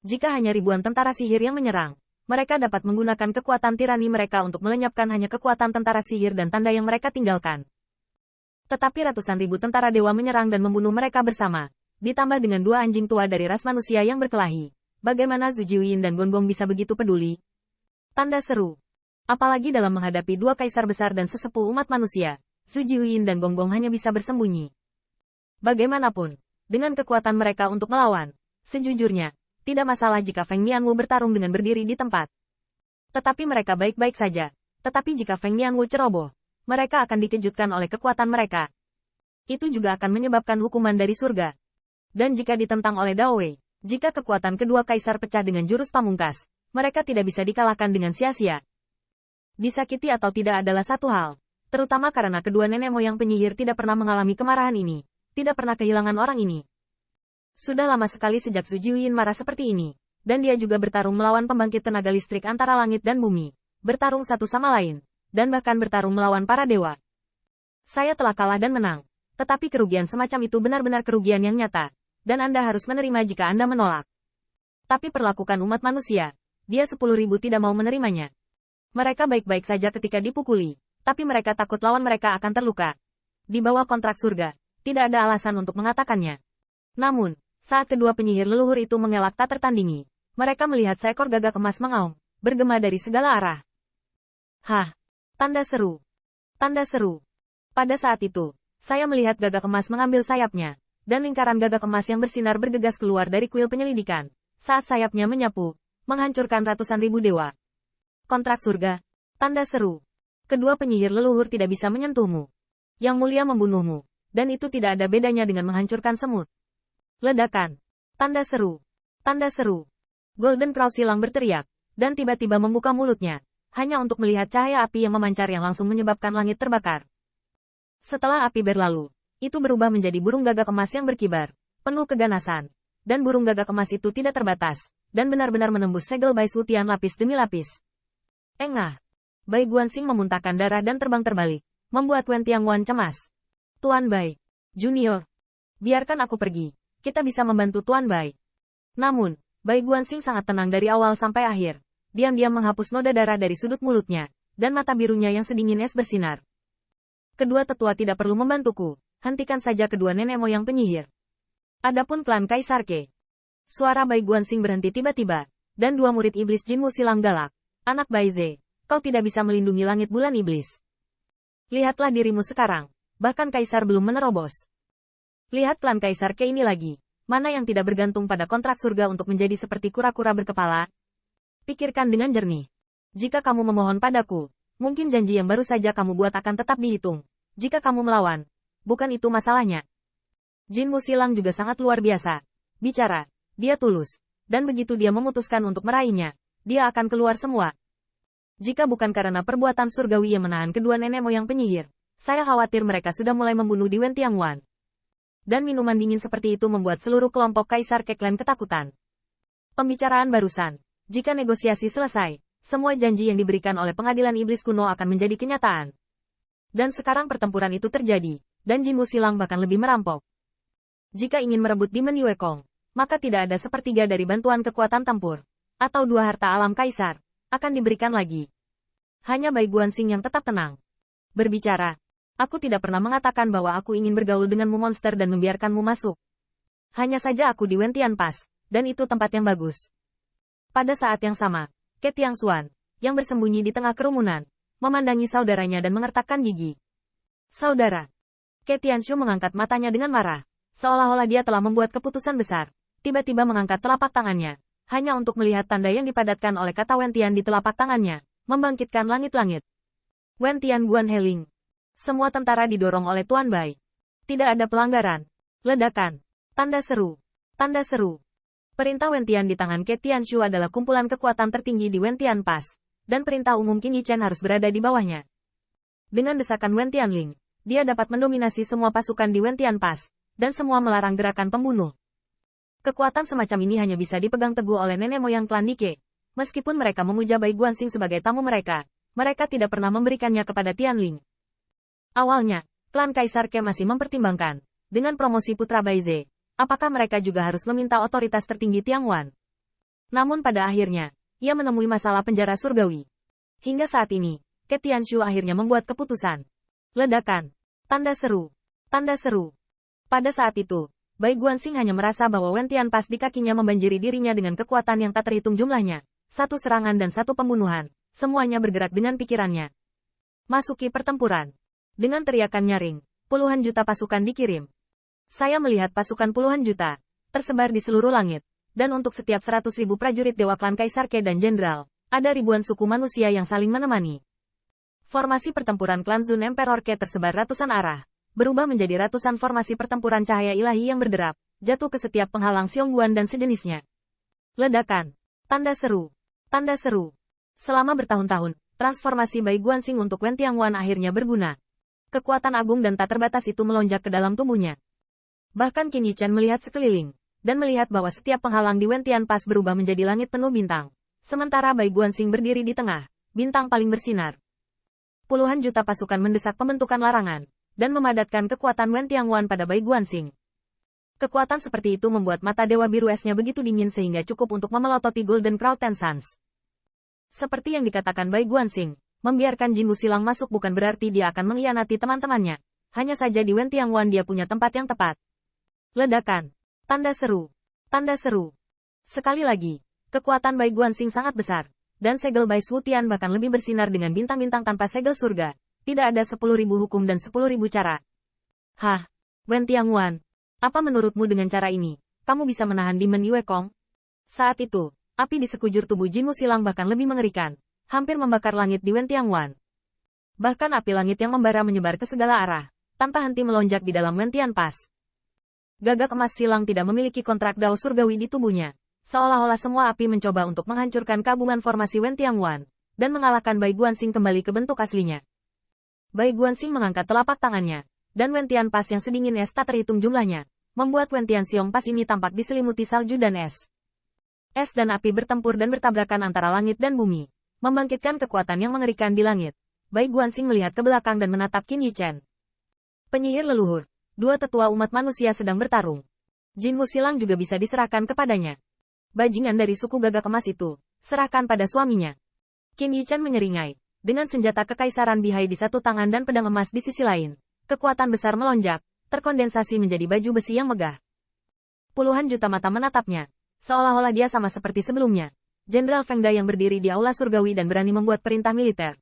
Jika hanya ribuan tentara sihir yang menyerang, mereka dapat menggunakan kekuatan tirani mereka untuk melenyapkan hanya kekuatan tentara sihir dan tanda yang mereka tinggalkan. Tetapi ratusan ribu tentara dewa menyerang dan membunuh mereka bersama, ditambah dengan dua anjing tua dari ras manusia yang berkelahi. Bagaimana Zhu Jiuyin dan Gonggong bisa begitu peduli? Tanda seru. Apalagi dalam menghadapi dua kaisar besar dan sesepuh umat manusia, Zhu Jiuyin dan Gonggong hanya bisa bersembunyi. Bagaimanapun, dengan kekuatan mereka untuk melawan, sejujurnya, tidak masalah jika Feng Nianwu bertarung dengan berdiri di tempat. Tetapi mereka baik-baik saja. Tetapi jika Feng Nianwu ceroboh, mereka akan dikejutkan oleh kekuatan mereka. Itu juga akan menyebabkan hukuman dari surga. Dan jika ditentang oleh Dao Wei, jika kekuatan kedua kaisar pecah dengan jurus pamungkas, mereka tidak bisa dikalahkan dengan sia-sia. Disakiti atau tidak adalah satu hal, terutama karena kedua nenek moyang penyihir tidak pernah mengalami kemarahan ini, tidak pernah kehilangan orang ini. Sudah lama sekali sejak Zhu Jiuyin marah seperti ini, dan dia juga bertarung melawan pembangkit tenaga listrik antara langit dan bumi, bertarung satu sama lain, dan bahkan bertarung melawan para dewa. Saya telah kalah dan menang, tetapi kerugian semacam itu benar-benar kerugian yang nyata, dan Anda harus menerima jika Anda menolak. Tapi perlakukan umat manusia, dia 10.000 tidak mau menerimanya. Mereka baik-baik saja ketika dipukuli, tapi mereka takut lawan mereka akan terluka. Di bawah kontrak surga, tidak ada alasan untuk mengatakannya. Namun, saat kedua penyihir leluhur itu mengelak tak tertandingi, mereka melihat seekor gagak emas mengaum, bergema dari segala arah. Hah! Tanda seru. Tanda seru. Pada saat itu, saya melihat gagak emas mengambil sayapnya, dan lingkaran gagak emas yang bersinar bergegas keluar dari kuil penyelidikan, saat sayapnya menyapu, menghancurkan ratusan ribu dewa. Kontrak surga. Tanda seru. Kedua penyihir leluhur tidak bisa menyentuhmu. Yang mulia membunuhmu, dan itu tidak ada bedanya dengan menghancurkan semut. Ledakan. Tanda seru. Tanda seru. Golden Crow silang berteriak, dan tiba-tiba membuka mulutnya, hanya untuk melihat cahaya api yang memancar yang langsung menyebabkan langit terbakar. Setelah api berlalu, itu berubah menjadi burung gagak emas yang berkibar, penuh keganasan, dan burung gagak emas itu tidak terbatas, dan benar-benar menembus segel Bai Suetian lapis demi lapis. Engah. Bai Guanxing memuntahkan darah dan terbang terbalik, membuat Wen Tiangwan cemas. Tuan Bai. Junior. Biarkan aku pergi. Kita bisa membantu Tuan Bai. Namun, Bai Guanxing sangat tenang dari awal sampai akhir. Diam-diam menghapus noda darah dari sudut mulutnya, dan mata birunya yang sedingin es bersinar. Kedua tetua tidak perlu membantuku, hentikan saja kedua nenek moyang penyihir. Adapun klan Kaisar Ke. Suara Bai Guanxing berhenti tiba-tiba, dan dua murid iblis Jinmu silang galak. Anak Bai Ze, kau tidak bisa melindungi langit bulan iblis. Lihatlah dirimu sekarang, bahkan Kaisar belum menerobos. Lihat klan Kaisar Ke ini lagi, mana yang tidak bergantung pada kontrak surga untuk menjadi seperti kura-kura berkepala? Pikirkan dengan jernih. Jika kamu memohon padaku, mungkin janji yang baru saja kamu buat akan tetap dihitung. Jika kamu melawan, bukan itu masalahnya. Jinmu silang juga sangat luar biasa. Bicara, dia tulus, dan begitu dia memutuskan untuk meraihnya, dia akan keluar semua. Jika bukan karena perbuatan surgawi yang menahan kedua nenek moyang penyihir, saya khawatir mereka sudah mulai membunuh di Wen Tiangwan. Dan minuman dingin seperti itu membuat seluruh kelompok Kaisar Ke Clan ketakutan. Pembicaraan barusan. Jika negosiasi selesai, semua janji yang diberikan oleh pengadilan iblis kuno akan menjadi kenyataan. Dan sekarang pertempuran itu terjadi, dan Jinmu silang bahkan lebih merampok. Jika ingin merebut di Yue Kong, maka tidak ada sepertiga dari bantuan kekuatan tempur, atau dua harta alam Kaisar, akan diberikan lagi. Hanya Bai Guanxing yang tetap tenang. Berbicara. Aku tidak pernah mengatakan bahwa aku ingin bergaul denganmu monster dan membiarkanmu masuk. Hanya saja aku di Wen Tian Pass, dan itu tempat yang bagus. Pada saat yang sama, Ke Tiangxuan, yang bersembunyi di tengah kerumunan, memandangi saudaranya dan mengertakkan gigi. Saudara. Ke Tianshu mengangkat matanya dengan marah, seolah-olah dia telah membuat keputusan besar, tiba-tiba mengangkat telapak tangannya, hanya untuk melihat tanda yang dipadatkan oleh kata Wen Tian di telapak tangannya, membangkitkan langit-langit. Wen Tian Guan Heling. Semua tentara didorong oleh Tuan Bai. Tidak ada pelanggaran. Ledakan. Tanda seru. Tanda seru. Perintah Wen Tian di tangan Ke Tianshu adalah kumpulan kekuatan tertinggi di Wen Tian Pass, dan perintah umum Qin Yichen harus berada di bawahnya. Dengan desakan Wen Tianling, dia dapat mendominasi semua pasukan di Wen Tian Pass, dan semua melarang gerakan pembunuh. Kekuatan semacam ini hanya bisa dipegang teguh oleh nenek moyang klan Nike. Meskipun mereka memuja Bai Guanxing sebagai tamu mereka tidak pernah memberikannya kepada Tianling. Awalnya, klan Kaisar Ke masih mempertimbangkan, dengan promosi putra Bai Ze, apakah mereka juga harus meminta otoritas tertinggi Tiangwan. Namun pada akhirnya, ia menemui masalah penjara surgawi. Hingga saat ini, Ke Tianshu akhirnya membuat keputusan. Ledakan. Tanda seru. Tanda seru. Pada saat itu, Bai Guanxing hanya merasa bahwa Wen Tianpas di kakinya membanjiri dirinya dengan kekuatan yang tak terhitung jumlahnya. Satu serangan dan satu pembunuhan. Semuanya bergerak dengan pikirannya. Masuki pertempuran. Dengan teriakan nyaring, puluhan juta pasukan dikirim. Saya melihat pasukan puluhan juta, tersebar di seluruh langit. Dan untuk setiap 100.000 prajurit Dewa Klan Kaisar Ke dan Jenderal, ada ribuan suku manusia yang saling menemani. Formasi pertempuran klan Zun Emperor Ke tersebar ratusan arah, berubah menjadi ratusan formasi pertempuran cahaya ilahi yang berderap, jatuh ke setiap penghalang Xiongguan dan sejenisnya. Ledakan. Tanda seru. Tanda seru. Selama bertahun-tahun, transformasi Bai Guanxing untuk Wen Tianguan akhirnya berguna. Kekuatan agung dan tak terbatas itu melonjak ke dalam tubuhnya. Bahkan Qin Yichan melihat sekeliling, dan melihat bahwa setiap penghalang di Wen Tianpas berubah menjadi langit penuh bintang. Sementara Bai Guanxing berdiri di tengah, bintang paling bersinar. Puluhan juta pasukan mendesak pembentukan larangan, dan memadatkan kekuatan Wen Tianguan pada Bai Guanxing. Kekuatan seperti itu membuat mata Dewa Biru esnya begitu dingin sehingga cukup untuk memelototi Golden Crown Ten Suns. Seperti yang dikatakan Bai Guanxing, membiarkan Jin Wuxilang masuk bukan berarti dia akan mengkhianati teman-temannya. Hanya saja di Wen Tianguan dia punya tempat yang tepat. Ledakan. Tanda seru. Tanda seru. Sekali lagi, kekuatan Bai Guanxing sangat besar, dan segel Bai Suotian bahkan lebih bersinar dengan bintang-bintang tanpa segel surga. Tidak ada 10.000 hukum dan 10.000 cara. Hah, Wen Tianguan. Apa menurutmu dengan cara ini, kamu bisa menahan Demon Yue Kong? Saat itu, api di sekujur tubuh Jin Wuxilang bahkan lebih mengerikan, hampir membakar langit di Wen Tianguan. Bahkan api langit yang membara menyebar ke segala arah, tanpa henti melonjak di dalam Wen Tianpas. Gagak emas silang tidak memiliki kontrak dao surgawi di tubuhnya. Seolah-olah semua api mencoba untuk menghancurkan gabungan formasi Wen Tianguan, dan mengalahkan Bai Guanxing kembali ke bentuk aslinya. Bai Guanxing mengangkat telapak tangannya, dan Wen Tianpas yang sedingin es tak terhitung jumlahnya, membuat Wen Tianxiong Pas ini tampak diselimuti salju dan es. Es dan api bertempur dan bertabrakan antara langit dan bumi, membangkitkan kekuatan yang mengerikan di langit. Bai Guanxing melihat ke belakang dan menatap Qin Yichen. Penyihir leluhur, dua tetua umat manusia sedang bertarung. Jin Wuxilang juga bisa diserahkan kepadanya. Bajingan dari suku gagak emas itu, serahkan pada suaminya. Qin Yichen menyeringai. Dengan senjata kekaisaran bihai di satu tangan dan pedang emas di sisi lain, kekuatan besar melonjak, terkondensasi menjadi baju besi yang megah. Puluhan juta mata menatapnya, seolah-olah dia sama seperti sebelumnya. Jenderal Feng Da yang berdiri di aula surgawi dan berani membuat perintah militer,